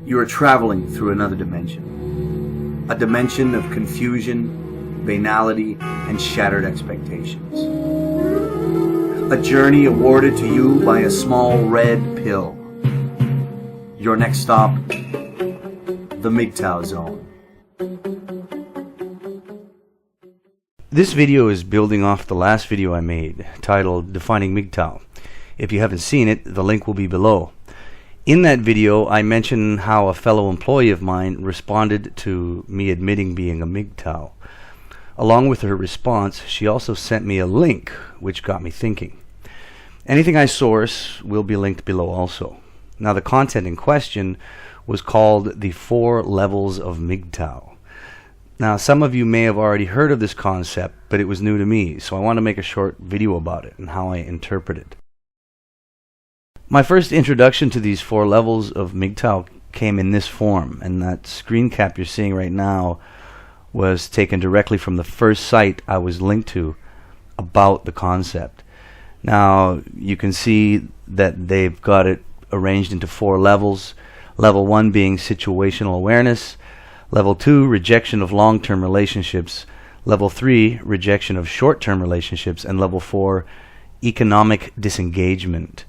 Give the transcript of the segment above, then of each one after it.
You are traveling through another dimension. A dimension of confusion, banality, and shattered expectations. A journey awarded to you by a small red pill. Your next stop, the MGTOW zone. This video is building off the last video I made, titled Defining MGTOW. If you haven't seen it, the link will be below. In that video, I mentioned how a fellow employee of mine responded to me admitting being a MGTOW. Along with her response, she also sent me a link, which got me thinking. Anything I source will be linked below also. Now, the content in question was called the 4 levels of MGTOW. Now, some of you may have already heard of this concept, but it was new to me, so I want to make a short video about it and how I interpret it. My first introduction to these 4 levels of MGTOW came in this form, and that screen cap you're seeing right now was taken directly from the first site I was linked to about the concept. Now, you can see that they've got it arranged into 4 levels. Level 1 being situational awareness. Level 2, rejection of long-term relationships. Level 3, rejection of short-term relationships. And Level 4, economic disengagement.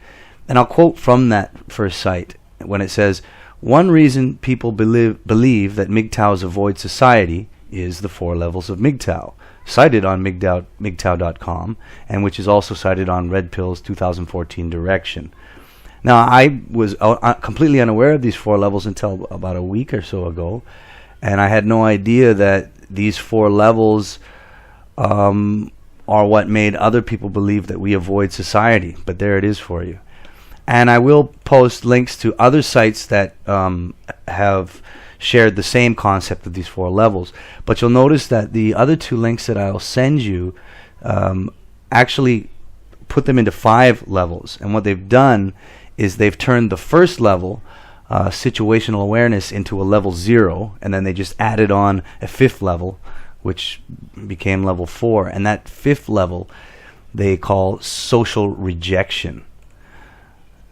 And I'll quote from that first site when it says, "One reason people believe that MGTOWs avoid society is the 4 levels of MGTOW," cited on MGTOW.com, and which is also cited on Red Pill's 2014 direction. Now, I was completely unaware of these 4 levels until about a week or so ago, and I had no idea that these 4 levels are what made other people believe that we avoid society. But there it is for you. And I will post links to other sites that have shared the same concept of these 4 levels. But you'll notice that the other 2 links that I'll send you actually put them into 5 levels. And what they've done is they've turned the first level, situational awareness, into a level 0, and then they just added on a 5th level, which became level 4. And that 5th level they call social rejection.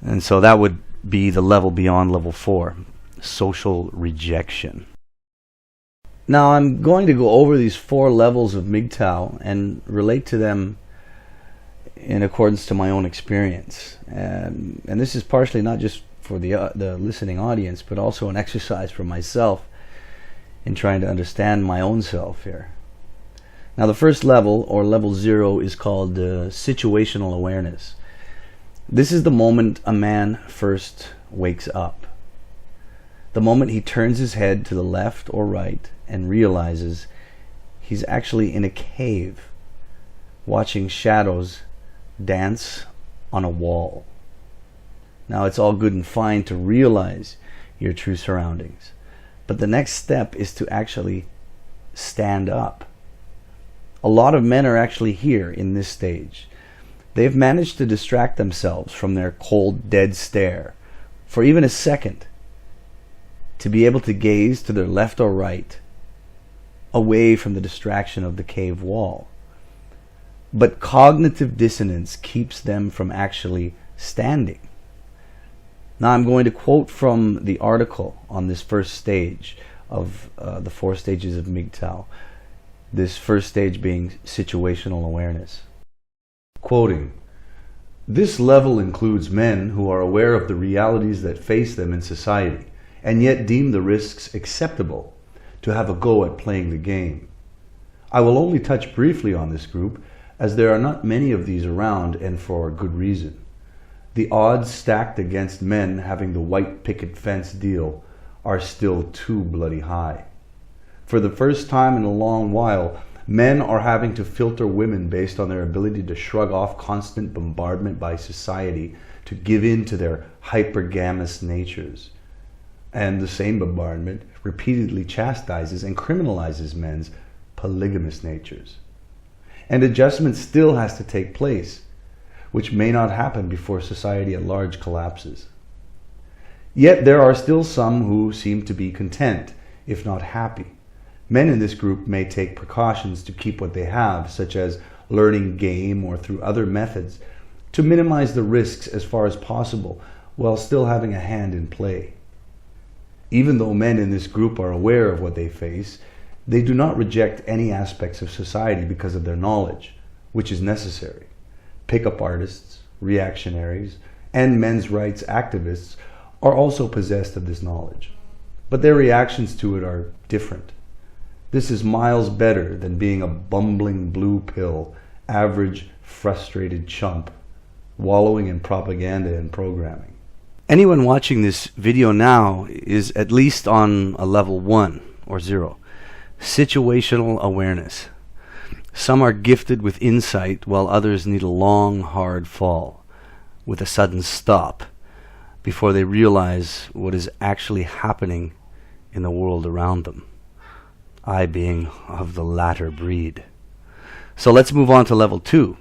And so that would be the level beyond level 4, social rejection. Now, I'm going to go over these 4 levels of MGTOW and relate to them in accordance to my own experience. And this is partially not just for the listening audience, but also an exercise for myself in trying to understand my own self here. Now, the first level, or level 0, is called situational awareness. This is the moment a man first wakes up. The moment he turns his head to the left or right and realizes he's actually in a cave watching shadows dance on a wall. Now, it's all good and fine to realize your true surroundings, but the next step is to actually stand up. A lot of men are actually here in this stage. They've managed to distract themselves from their cold, dead stare for even a second, to be able to gaze to their left or right, away from the distraction of the cave wall. But cognitive dissonance keeps them from actually standing. Now, I'm going to quote from the article on this first stage of the 4 stages of MGTOW, this first stage being situational awareness. Quoting, "This level includes men who are aware of the realities that face them in society and yet deem the risks acceptable to have a go at playing the game. I will only touch briefly on this group as there are not many of these around, and for good reason. The odds stacked against men having the white picket fence deal are still too bloody high. For the first time in a long while, men are having to filter women based on their ability to shrug off constant bombardment by society to give in to their hypergamous natures. And the same bombardment repeatedly chastises and criminalizes men's polygamous natures. And adjustment still has to take place, which may not happen before society at large collapses. Yet there are still some who seem to be content, if not happy. Men in this group may take precautions to keep what they have, such as learning game or through other methods, to minimize the risks as far as possible while still having a hand in play. Even though men in this group are aware of what they face, they do not reject any aspects of society because of their knowledge, which is necessary. Pickup artists, reactionaries, and men's rights activists are also possessed of this knowledge, but their reactions to it are different. This is miles better than being a bumbling blue pill, average, frustrated chump, wallowing in propaganda and programming. Anyone watching this video now is at least on a level 1 or 0, situational awareness. Some are gifted with insight while others need a long, hard fall with a sudden stop before they realize what is actually happening in the world around them. I being of the latter breed. So let's move on to level 2,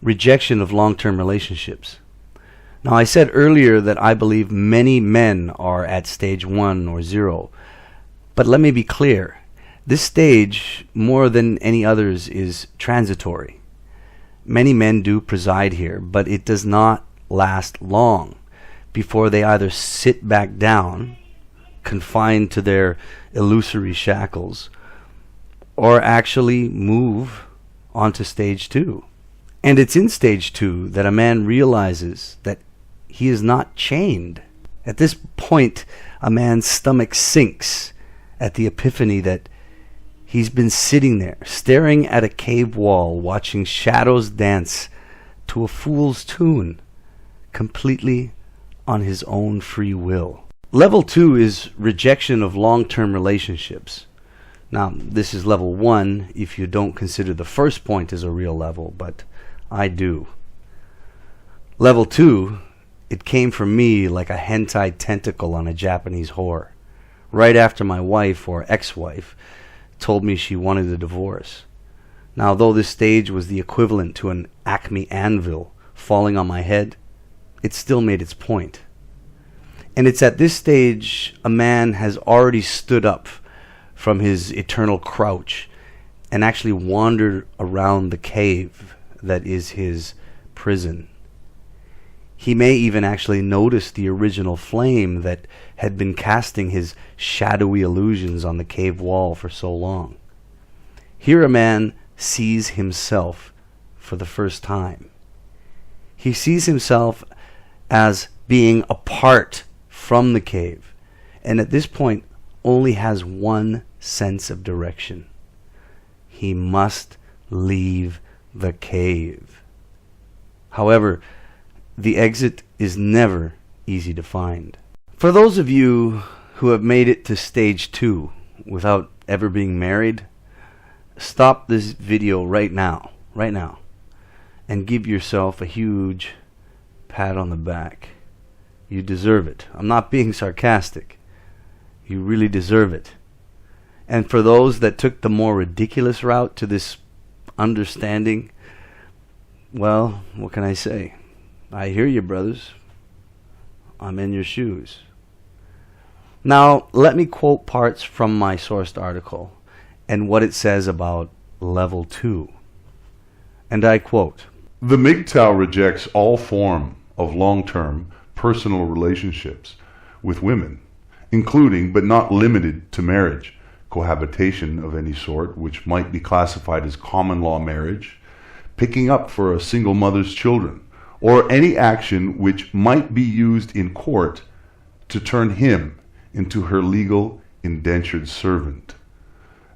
rejection of long-term relationships. Now, I said earlier that I believe many men are at stage 1 or 0, but let me be clear. This stage, more than any others, is transitory. Many men do preside here, but it does not last long before they either sit back down, confined to their illusory shackles, or actually move onto stage 2. And it's in stage 2 that a man realizes that he is not chained. At this point, a man's stomach sinks at the epiphany that he's been sitting there, staring at a cave wall, watching shadows dance to a fool's tune, completely on his own free will. Level 2 is rejection of long-term relationships. Now, this is level 1 if you don't consider the first point as a real level, but I do. Level 2, it came from me like a hentai tentacle on a Japanese whore, right after my wife or ex-wife told me she wanted a divorce. Now, though this stage was the equivalent to an Acme anvil falling on my head, it still made its point. And it's at this stage a man has already stood up from his eternal crouch and actually wandered around the cave that is his prison. He may even actually notice the original flame that had been casting his shadowy illusions on the cave wall for so long. Here a man sees himself for the first time. He sees himself as being apart from the cave, and at this point only has one sense of direction. He must leave the cave. However, the exit is never easy to find. For those of you who have made it to stage 2 without ever being married, stop this video right now, and give yourself a huge pat on the back. You deserve it. I'm not being sarcastic. You really deserve it. And for those that took the more ridiculous route to this understanding, well, what can I say? I hear you, brothers. I'm in your shoes. Now, let me quote parts from my sourced article and what it says about level 2. And I quote, "The MGTOW rejects all form of long-term personal relationships with women, including but not limited to marriage, cohabitation of any sort, which might be classified as common law marriage, picking up for a single mother's children, or any action which might be used in court to turn him into her legal indentured servant.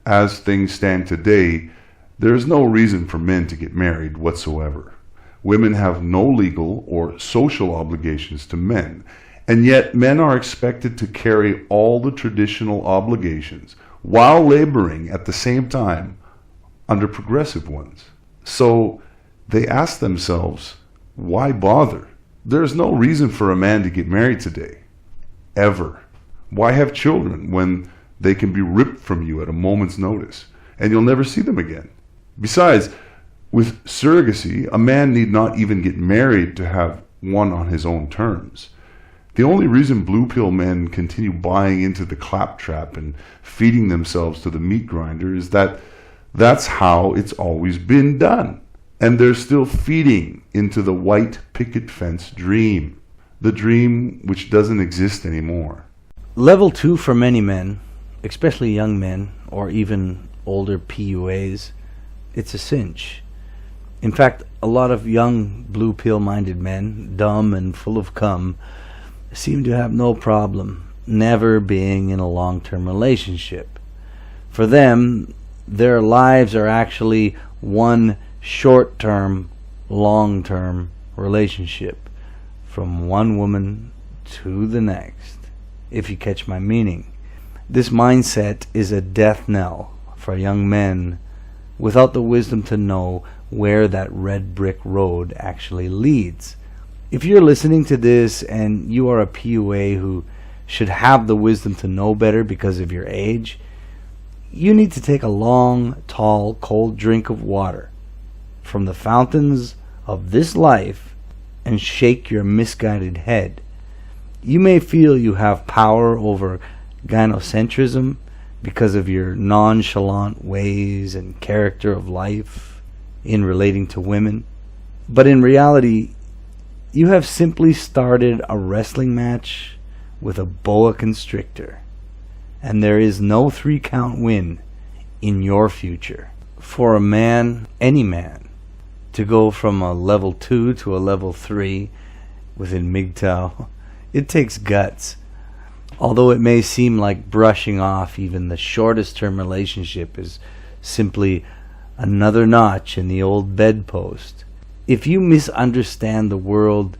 As things stand today, there is no reason for men to get married whatsoever. Women have no legal or social obligations to men, and yet men are expected to carry all the traditional obligations while laboring at the same time under progressive ones. So they ask themselves, why bother? There's no reason for a man to get married today, ever. Why have children when they can be ripped from you at a moment's notice and you'll never see them again? Besides, with surrogacy, a man need not even get married to have one on his own terms. The only reason blue pill men continue buying into the claptrap and feeding themselves to the meat grinder is that that's how it's always been done. And they're still feeding into the white picket fence dream, the dream which doesn't exist anymore. Level 2 for many men, especially young men or even older PUAs, it's a cinch. In fact, a lot of young blue pill minded men, dumb and full of cum, seem to have no problem never being in a long-term relationship. For them, their lives are actually one short-term, long-term relationship from one woman to the next, if you catch my meaning. This mindset is a death knell for young men without the wisdom to know where that red brick road actually leads. If you're listening to this and you are a PUA who should have the wisdom to know better because of your age, you need to take a long, tall, cold drink of water from the fountains of this life and shake your misguided head. You may feel you have power over gynocentrism because of your nonchalant ways and character of life in relating to women, but in reality, you have simply started a wrestling match with a boa constrictor, and there is no 3-count win in your future. For a man, any man, to go from a level 2 to a level 3 within MGTOW, it takes guts. Although it may seem like brushing off even the shortest term relationship is simply another notch in the old bedpost. If you misunderstand the world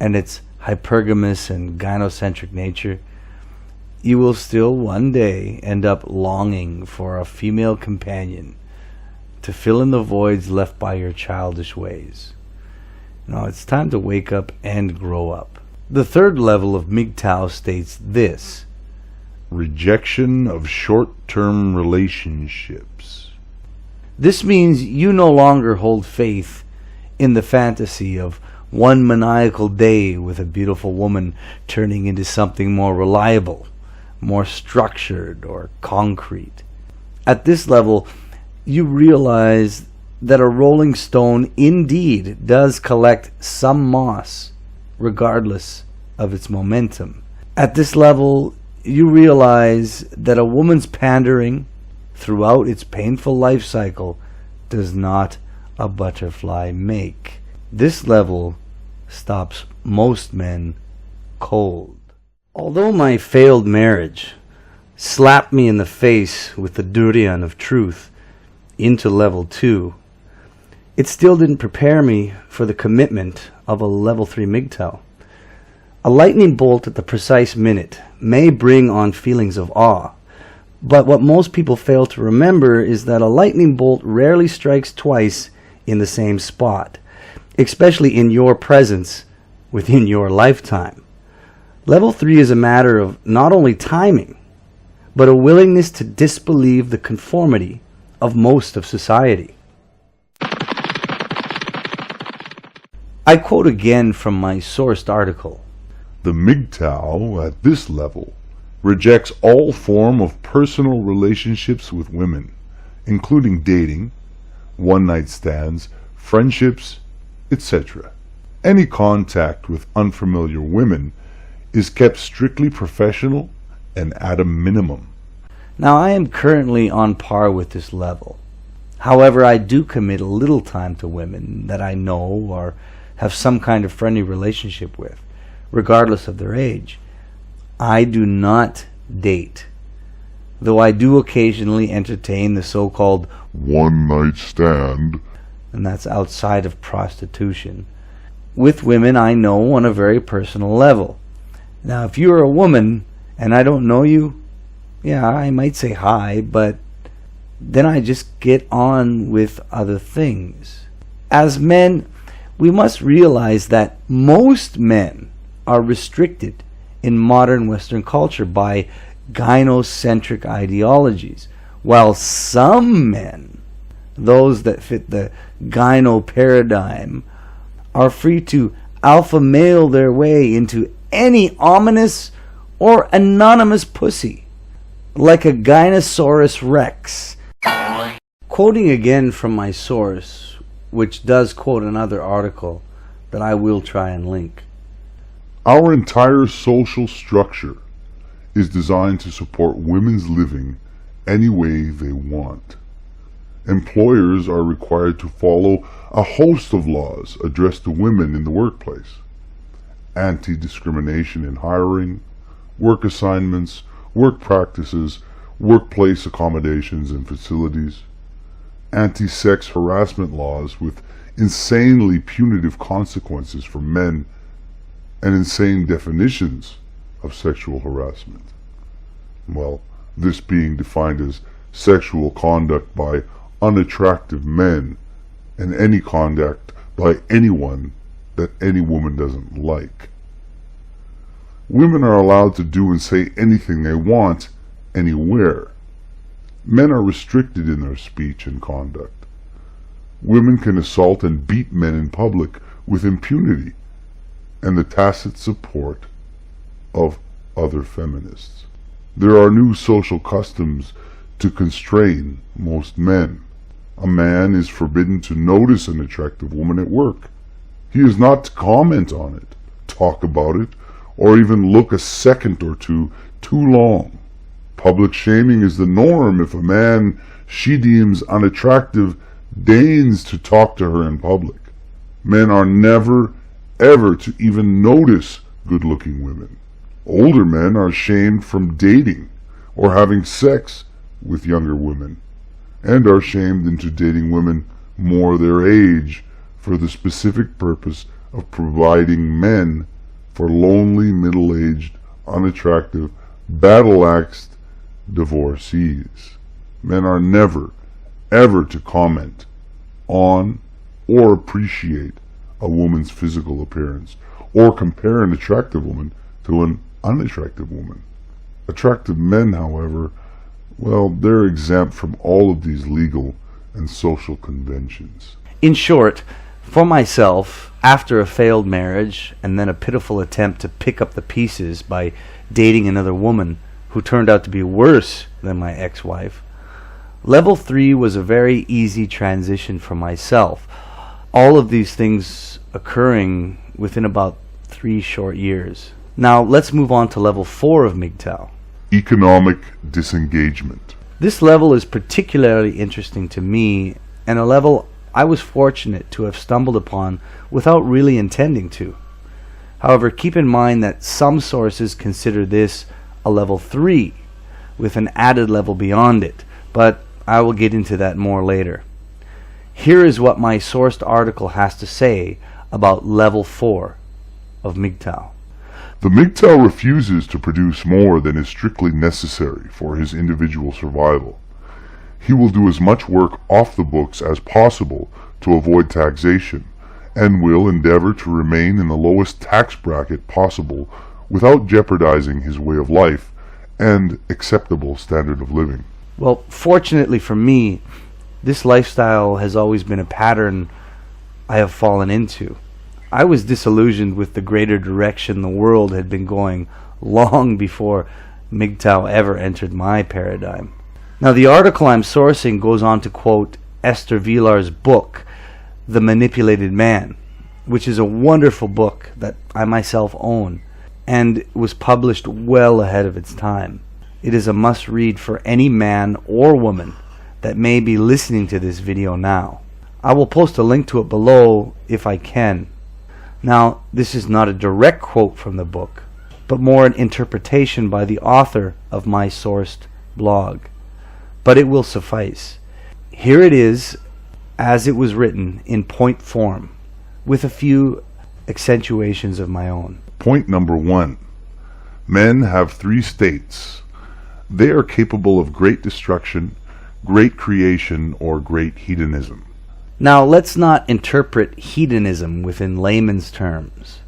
and its hypergamous and gynocentric nature, you will still one day end up longing for a female companion to fill in the voids left by your childish ways. Now it's time to wake up and grow up. The third level of MGTOW states this: rejection of short-term relationships. This means you no longer hold faith in the fantasy of one maniacal day with a beautiful woman turning into something more reliable, more structured or concrete. At this level, you realize that a rolling stone indeed does collect some moss, regardless of its momentum. At this level, you realize that a woman's pandering throughout its painful life cycle does not a butterfly make. This level stops most men cold. Although my failed marriage slapped me in the face with the durian of truth into level 2, it still didn't prepare me for the commitment of a level 3 MGTOW. A lightning bolt at the precise minute may bring on feelings of awe, but what most people fail to remember is that a lightning bolt rarely strikes twice in the same spot, especially in your presence within your lifetime. Level 3 is a matter of not only timing, but a willingness to disbelieve the conformity of most of society. I quote again from my sourced article. The MGTOW at this level rejects all form of personal relationships with women, including dating, one-night stands, friendships, etc. Any contact with unfamiliar women is kept strictly professional and at a minimum. Now, I am currently on par with this level. However, I do commit a little time to women that I know or have some kind of friendly relationship with, regardless of their age. I do not date, though I do occasionally entertain the so-called one-night stand, and that's outside of prostitution, with women I know on a very personal level. Now, if you're a woman and I don't know you, yeah, I might say hi, but then I just get on with other things. As men, we must realize that most men are restricted in modern Western culture by gynocentric ideologies, while some men, those that fit the gyno paradigm, are free to alpha male their way into any ominous or anonymous pussy, like a Gynosaurus rex. Quoting again from my source, which does quote another article that I will try and link. Our entire social structure is designed to support women's living any way they want. Employers are required to follow a host of laws addressed to women in the workplace. Anti-discrimination in hiring, work assignments, work practices, workplace accommodations and facilities, anti-sex harassment laws with insanely punitive consequences for men and insane definitions of sexual harassment. Well, this being defined as sexual conduct by unattractive men and any conduct by anyone that any woman doesn't like. Women are allowed to do and say anything they want, anywhere. Men are restricted in their speech and conduct. Women can assault and beat men in public with impunity and the tacit support of other feminists. There are new social customs to constrain most men. A man is forbidden to notice an attractive woman at work. He is not to comment on it, talk about it, or even look a second or two too long. Public shaming is the norm if a man she deems unattractive deigns to talk to her in public. Men are never, ever to even notice good-looking women. Older men are shamed from dating or having sex with younger women, and are shamed into dating women more their age for the specific purpose of providing men for lonely, middle-aged, unattractive, battle-axed divorcees. Men are never, ever to comment on or appreciate a woman's physical appearance, or compare an attractive woman to an unattractive woman. Attractive men, however, well, they're exempt from all of these legal and social conventions. In short, for myself, after a failed marriage and then a pitiful attempt to pick up the pieces by dating another woman who turned out to be worse than my ex-wife, level 3 was a very easy transition for myself. All of these things occurring within about 3 short years. Now let's move on to level 4 of MGTOW. Economic disengagement. This level is particularly interesting to me, and a level I was fortunate to have stumbled upon without really intending to. However, keep in mind that some sources consider this a level 3 with an added level beyond it, but I will get into that more later. Here is what my sourced article has to say about level 4 of MGTOW. The MGTOW refuses to produce more than is strictly necessary for his individual survival. He will do as much work off the books as possible to avoid taxation, and will endeavor to remain in the lowest tax bracket possible without jeopardizing his way of life and acceptable standard of living. Well, fortunately for me, this lifestyle has always been a pattern I have fallen into. I was disillusioned with the greater direction the world had been going long before MGTOW ever entered my paradigm. Now, the article I'm sourcing goes on to quote Esther Vilar's book, The Manipulated Man, which is a wonderful book that I myself own and was published well ahead of its time. It is a must-read for any man or woman that may be listening to this video now. I will post a link to it below if I can. Now, this is not a direct quote from the book, but more an interpretation by the author of my sourced blog. But it will suffice. Here it is as it was written in point form, with a few accentuations of my own. Point number 1. Men have 3 states. They are capable of great destruction, great creation, or great hedonism. Now, let's not interpret hedonism within layman's terms.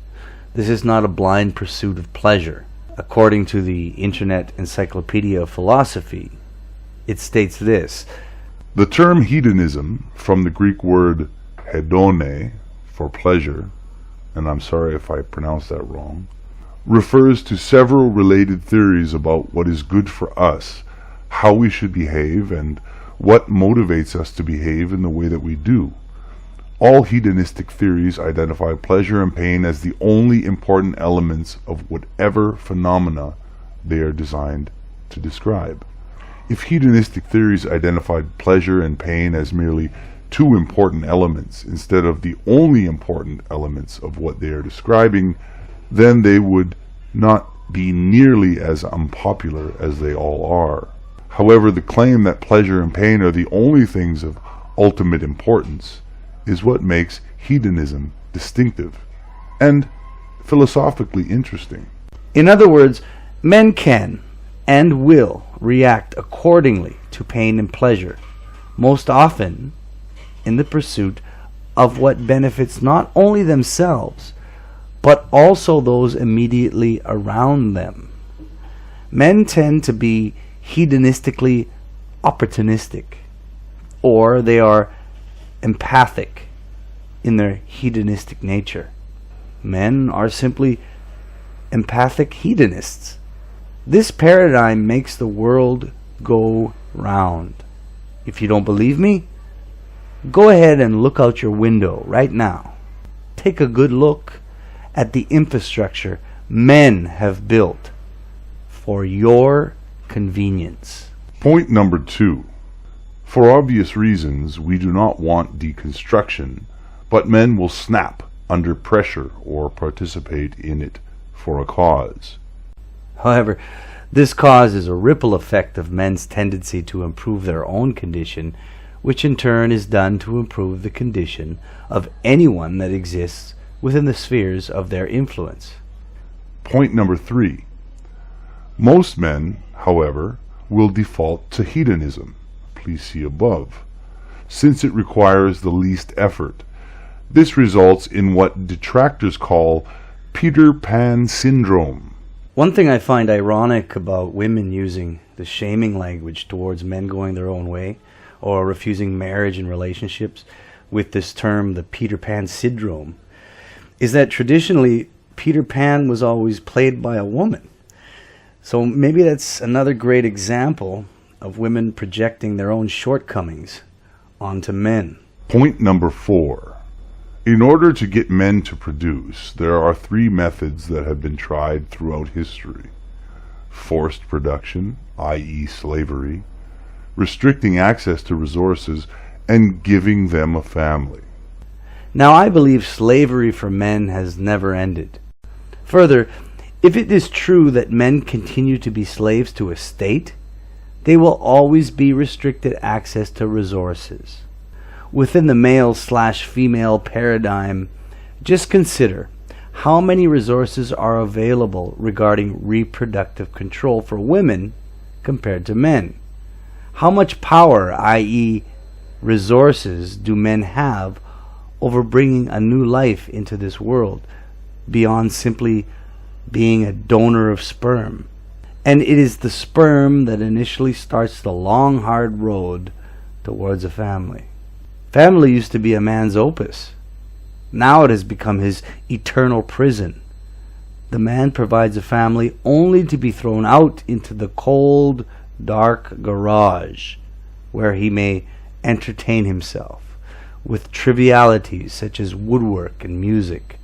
This is not a blind pursuit of pleasure. According to the Internet Encyclopedia of Philosophy, it states this: the term hedonism, from the Greek word hedone, for pleasure, and I'm sorry if I pronounced that wrong, refers to several related theories about what is good for us, how we should behave, and what motivates us to behave in the way that we do. All hedonistic theories identify pleasure and pain as the only important elements of whatever phenomena they are designed to describe. If hedonistic theories identified pleasure and pain as merely two important elements instead of the only important elements of what they are describing, then they would not be nearly as unpopular as they all are. However, the claim that pleasure and pain are the only things of ultimate importance is what makes hedonism distinctive and philosophically interesting. In other words, men can and will react accordingly to pain and pleasure, most often in the pursuit of what benefits not only themselves, but also those immediately around them. Men tend to be hedonistically opportunistic, or they are empathic in their hedonistic nature. Men are simply empathic hedonists. This paradigm makes the world go round. If you don't believe me, go ahead and look out your window right now. Take a good look at the infrastructure men have built for your convenience. Point number 2. For obvious reasons, we do not want deconstruction, but men will snap under pressure or participate in it for a cause. However, this cause is a ripple effect of men's tendency to improve their own condition, which in turn is done to improve the condition of anyone that exists within the spheres of their influence. Point number 3. Most men, however, will default to hedonism, please see above, since it requires the least effort. This results in what detractors call Peter Pan syndrome. One thing I find ironic about women using the shaming language towards men going their own way or refusing marriage and relationships with this term, the Peter Pan syndrome, is that traditionally Peter Pan was always played by a woman. So maybe that's another great example of women projecting their own shortcomings onto men. Point number 4. In order to get men to produce, there are 3 methods that have been tried throughout history. Forced production, i.e. slavery, restricting access to resources, and giving them a family. Now, I believe slavery for men has never ended. Further, if it is true that men continue to be slaves to a state, they will always be restricted access to resources. Within the male/female paradigm, just consider how many resources are available regarding reproductive control for women compared to men. How much power, i.e. resources, do men have over bringing a new life into this world beyond simply being a donor of sperm? And it is the sperm that initially starts the long, hard road towards a family. Family used to be a man's opus. Now it has become his eternal prison. The man provides a family only to be thrown out into the cold, dark garage where he may entertain himself with trivialities such as woodwork and music,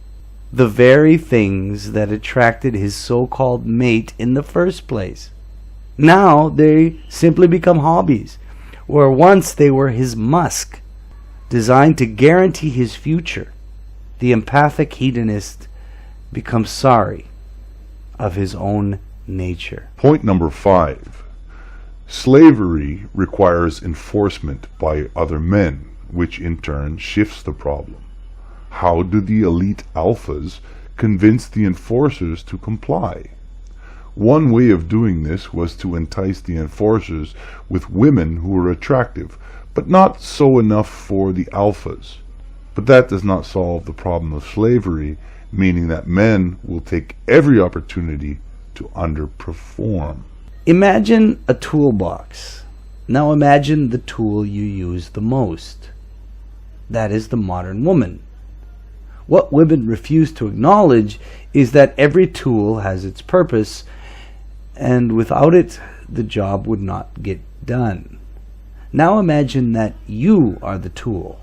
the very things that attracted his so-called mate in the first place. Now they simply become hobbies, where once they were his musk, designed to guarantee his future. The empathic hedonist becomes sorry of his own nature. Point number 5. Slavery requires enforcement by other men, which in turn shifts the problem. How do the elite alphas convince the enforcers to comply? One way of doing this was to entice the enforcers with women who were attractive, but not so enough for the alphas. But that does not solve the problem of slavery, meaning that men will take every opportunity to underperform. Imagine a toolbox. Now imagine the tool you use the most. That is the modern woman. What women refuse to acknowledge is that every tool has its purpose, and without it, the job would not get done. Now imagine that you are the tool,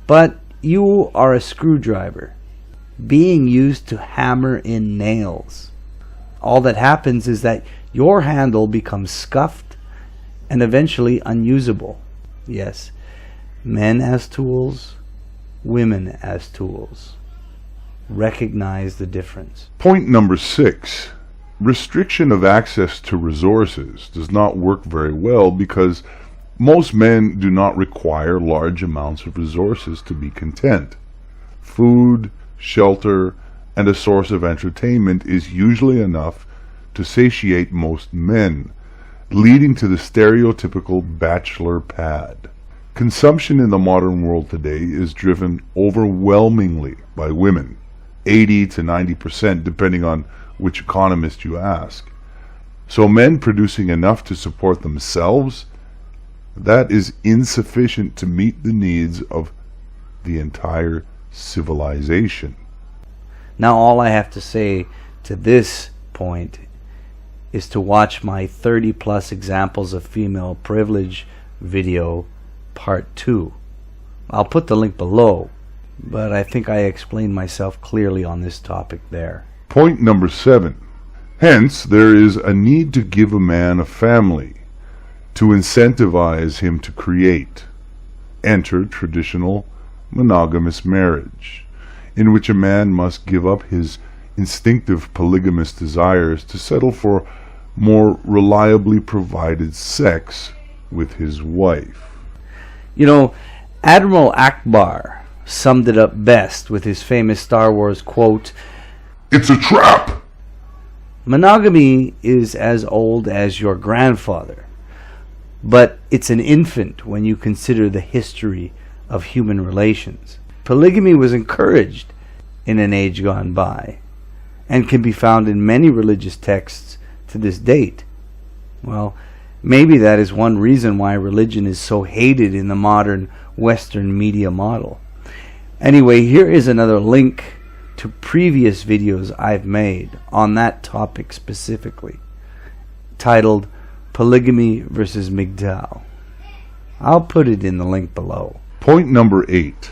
but you are a screwdriver being used to hammer in nails. All that happens is that your handle becomes scuffed and eventually unusable. Yes, men as tools, women as tools. Recognize the difference. Point number 6. Restriction of access to resources does not work very well because most men do not require large amounts of resources to be content. Food, shelter, and a source of entertainment is usually enough to satiate most men, leading to the stereotypical bachelor pad. Consumption in the modern world today is driven overwhelmingly by women, 80 to 90% depending on which economist you ask. So men producing enough to support themselves, that is insufficient to meet the needs of the entire civilization. Now all I have to say to this point is to watch my 30 plus examples of female privilege video part 2. I'll put the link below, but I think I explained myself clearly on this topic there. Point number 7. Hence, there is a need to give a man a family to incentivize him to create. Enter traditional monogamous marriage, in which a man must give up his instinctive polygamous desires to settle for more reliably provided sex with his wife. You know, Admiral Akbar summed it up best with his famous Star Wars quote, "It's a trap!" "Monogamy is as old as your grandfather, but it's an infant when you consider the history of human relations. Polygamy was encouraged in an age gone by, and can be found in many religious texts to this date. Well, maybe that is one reason why religion is so hated in the modern Western media model. Anyway, here is another link to previous videos I've made on that topic specifically, titled Polygamy versus MGTOW. I'll put it in the link below. Point number 8.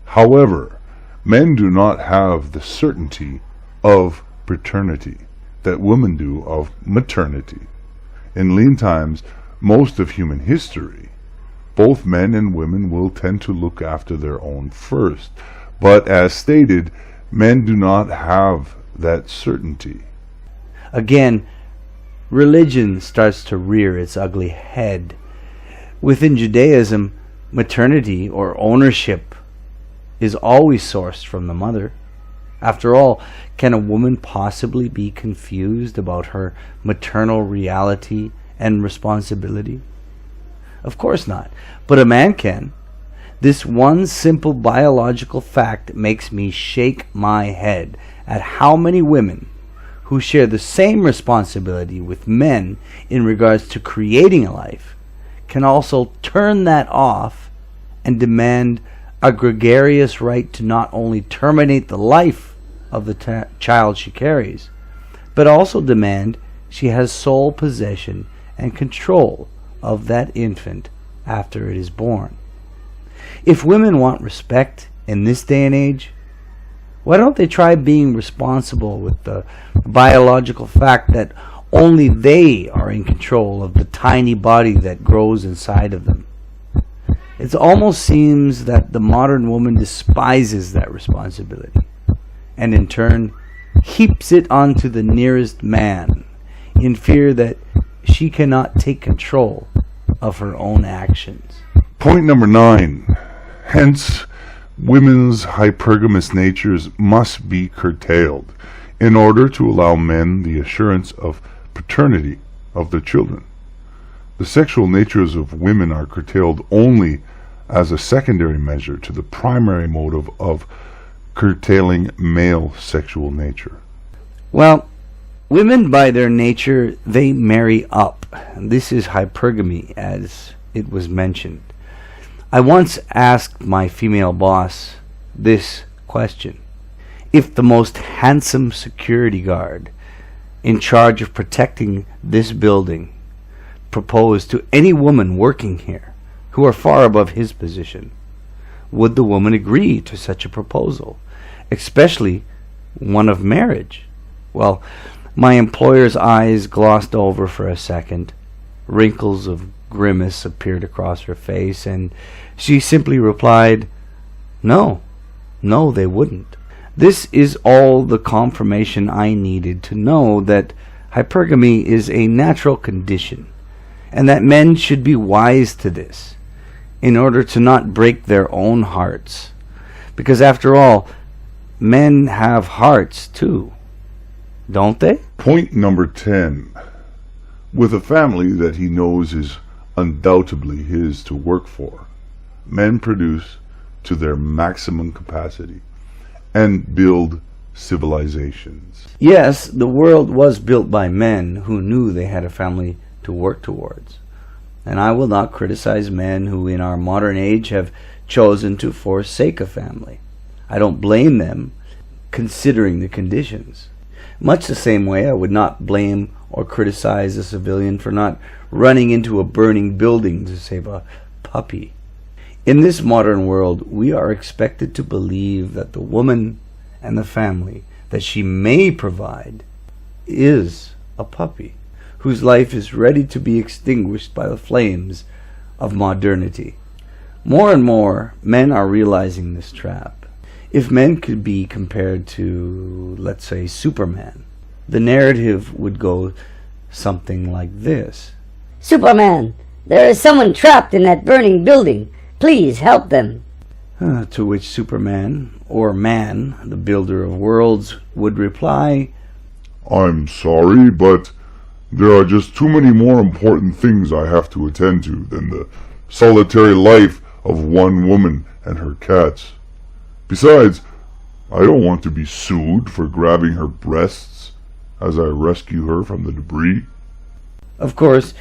However, men do not have the certainty of paternity that women do of maternity. In lean times, most of human history, both men and women will tend to look after their own first. But as stated, men do not have that certainty. Again, religion starts to rear its ugly head. Within Judaism, maternity or ownership is always sourced from the mother. After all, can a woman possibly be confused about her maternal reality and responsibility? Of course not, but a man can. This one simple biological fact makes me shake my head at how many women who share the same responsibility with men in regards to creating a life can also turn that off and demand a gregarious right to not only terminate the life of the child she carries, but also demand she has sole possession and control of that infant after it is born. If women want respect in this day and age, why don't they try being responsible with the biological fact that only they are in control of the tiny body that grows inside of them? It almost seems that the modern woman despises that responsibility, and in turn heaps it onto the nearest man in fear that she cannot take control of her own actions. Point number 9. Hence, women's hypergamous natures must be curtailed in order to allow men the assurance of paternity of their children. The sexual natures of women are curtailed only as a secondary measure to the primary motive of curtailing male sexual nature. Well, women by their nature, they marry up. This is hypergamy, as it was mentioned. I once asked my female boss this question: if the most handsome security guard in charge of protecting this building proposed to any woman working here who are far above his position, would the woman agree to such a proposal, especially one of marriage? Well, My employer's eyes glossed over for a second. Wrinkles of grimace appeared across her face, and she simply replied, "No, they wouldn't." This is all the confirmation I needed to know that hypergamy is a natural condition, and that men should be wise to this, in order to not break their own hearts. Because after all, men have hearts too, don't they? Point number 10. With a family that he knows is undoubtedly his to work for, men produce to their maximum capacity and build civilizations. Yes, the world was built by men who knew they had a family to work towards. And I will not criticize men who in our modern age have chosen to forsake a family. I don't blame them, considering the conditions. Much the same way I would not blame or criticize a civilian for not running into a burning building to save a puppy. In this modern world, we are expected to believe that the woman and the family that she may provide is a puppy whose life is ready to be extinguished by the flames of modernity. More and more, men are realizing this trap. If men could be compared to, let's say, Superman, the narrative would go something like this. "Superman, there is someone trapped in that burning building. Please help them." To which Superman, or man, the builder of worlds, would reply, I'm sorry, but there are just too many more important things I have to attend to than the solitary life of one woman and her cats. Besides, I don't want to be sued for grabbing her breasts as I rescue her from the debris. Of course,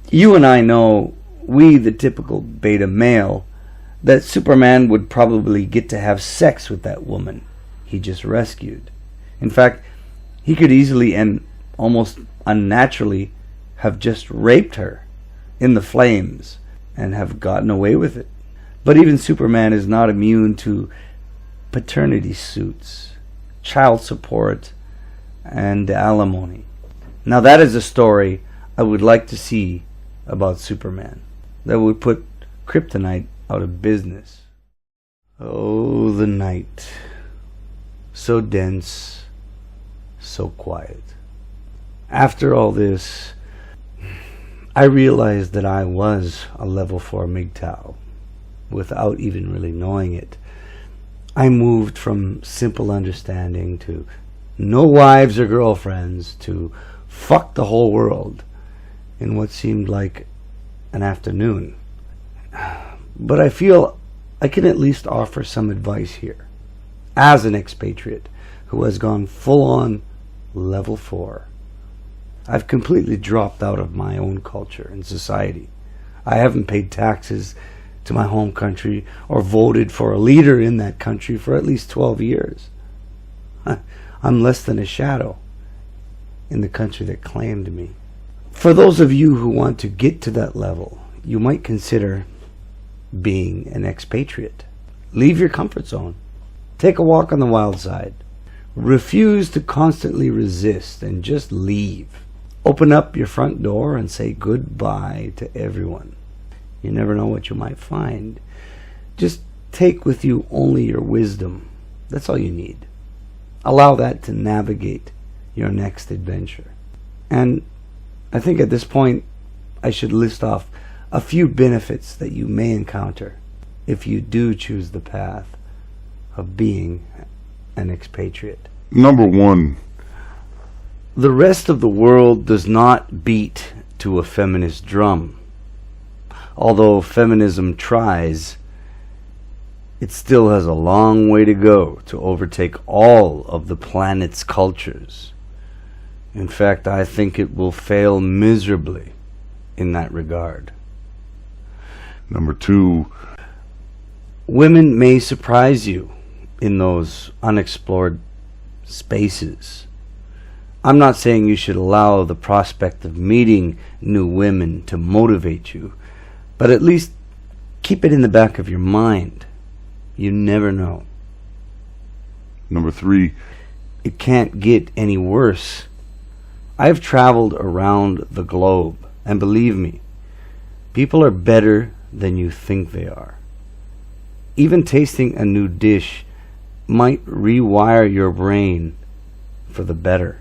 you and I know, we the typical beta male, that Superman would probably get to have sex with that woman he just rescued. In fact, he could easily and almost unnaturally have just raped her in the flames and have gotten away with it. But even Superman is not immune to paternity suits, child support, and alimony. Now that is a story I would like to see about Superman that would put kryptonite out of business. Oh, the night. So dense, so quiet. After all this, I realized that I was a level 4 MGTOW without even really knowing it. I moved from simple understanding to no wives or girlfriends to fuck the whole world in what seemed like an afternoon. But I feel I can at least offer some advice here, as an expatriate who has gone full-on level 4. I've completely dropped out of my own culture and society. I haven't paid taxes to my home country or voted for a leader in that country for at least 12 years. I'm less than a shadow in the country that claimed me. For those of you who want to get to that level, you might consider being an expatriate. Leave your comfort zone. Take a walk on the wild side. Refuse to constantly resist and just leave. Open up your front door and say goodbye to everyone. You never know what you might find. Just take with you only your wisdom. That's all you need. Allow that to navigate your next adventure. And I think at this point I should list off a few benefits that you may encounter if you do choose the path of being an expatriate. Number 1. The rest of the world does not beat to a feminist drum. Although feminism tries, it still has a long way to go to overtake all of the planet's cultures. In fact, I think it will fail miserably in that regard. Number 2. Women may surprise you in those unexplored spaces. I'm not saying you should allow the prospect of meeting new women to motivate you, but at least keep it in the back of your mind. You never know. Number 3. It can't get any worse I've traveled around the globe, and believe me, people are better than you think they are. Even tasting a new dish might rewire your brain for the better.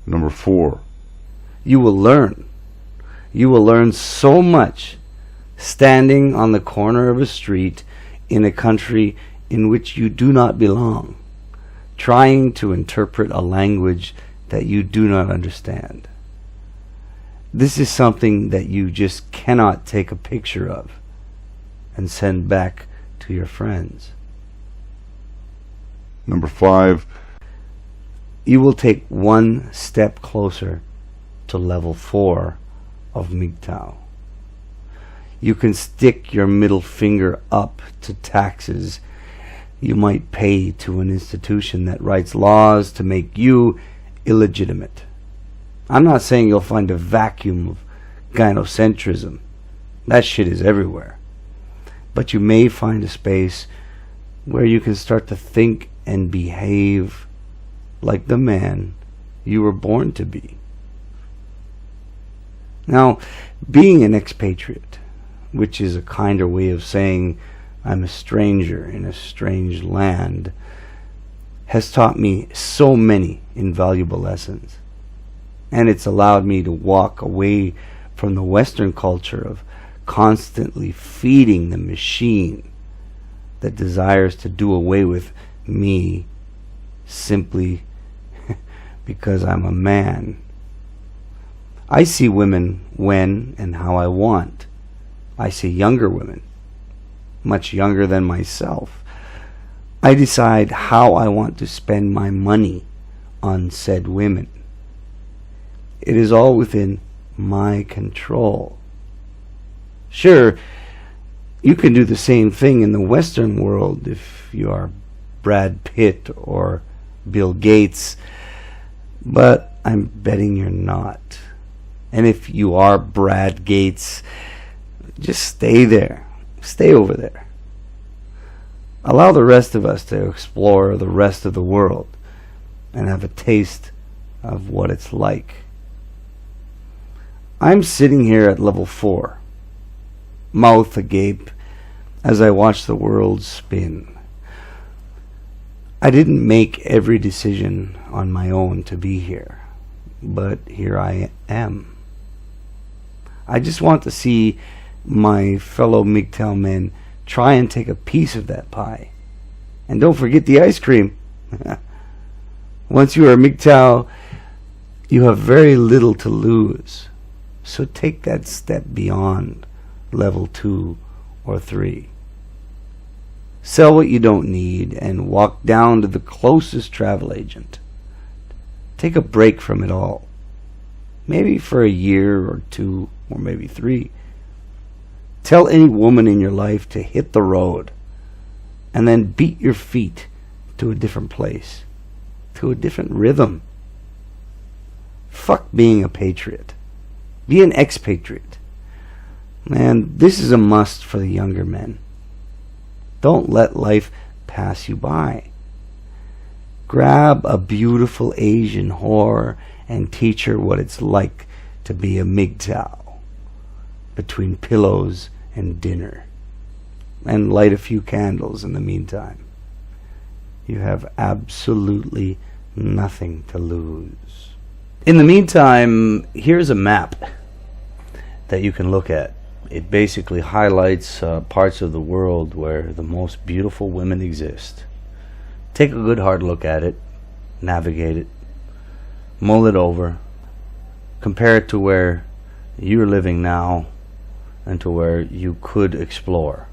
Number 4. You will learn. You will learn so much standing on the corner of a street in a country in which you do not belong, trying to interpret a language that you do not understand. This is something that you just cannot take a picture of and send back to your friends. Number 5. You will take one step closer to level 4 of MGTOW. You can stick your middle finger up to taxes you might pay to an institution that writes laws to make you illegitimate. I'm not saying you'll find a vacuum of gynocentrism. That shit is everywhere. But you may find a space where you can start to think and behave like the man you were born to be. Now, being an expatriate, which is a kinder way of saying I'm a stranger in a strange land, has taught me so many invaluable lessons. And it's allowed me to walk away from the Western culture of constantly feeding the machine that desires to do away with me simply because I'm a man. I see women when and how I want. I see younger women, much younger than myself. I decide how I want to spend my money on said women. It is all within my control. Sure, you can do the same thing in the Western world if you are Brad Pitt or Bill Gates, but I'm betting you're not. And if you are Brad Gates, just stay there. Stay over there. Allow the rest of us to explore the rest of the world and have a taste of what it's like. I'm sitting here at level 4, mouth agape, as I watch the world spin. I didn't make every decision on my own to be here, but here I am. I just want to see my fellow MGTOW men try and take a piece of that pie. And don't forget the ice cream. Once you are MGTOW, you have very little to lose. So take that step beyond level 2 or 3. Sell what you don't need and walk down to the closest travel agent. Take a break from it all. Maybe for a year or 2 or maybe 3. Tell any woman in your life to hit the road and then beat your feet to a different place, to a different rhythm. Fuck being a patriot. Be an expatriate. Man, this is a must for the younger men. Don't let life pass you by. Grab a beautiful Asian whore and teach her what it's like to be a MGTOW between pillows and dinner, and light a few candles in the meantime. You have absolutely nothing to lose. In the meantime, here's a map that you can look at. It basically highlights parts of the world where the most beautiful women exist. Take a good hard look at it, navigate it, mull it over, compare it to where you're living now and to where you could explore.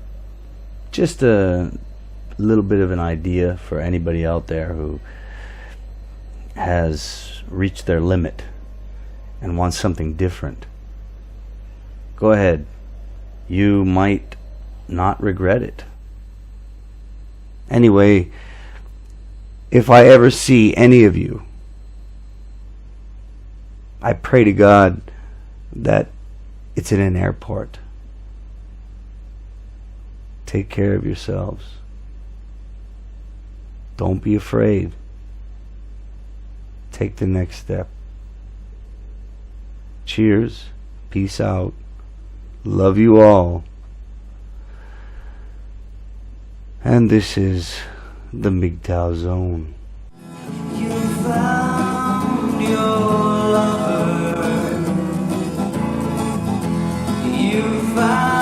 Just a little bit of an idea for anybody out there who has reached their limit and wants something different. Go ahead. You might not regret it. Anyway, if I ever see any of you, I pray to God that it's in an airport. Take care of yourselves. Don't be afraid. take the next step. Cheers. Peace out. Love you all. And this is the MGTOW Zone. You found your lover. You found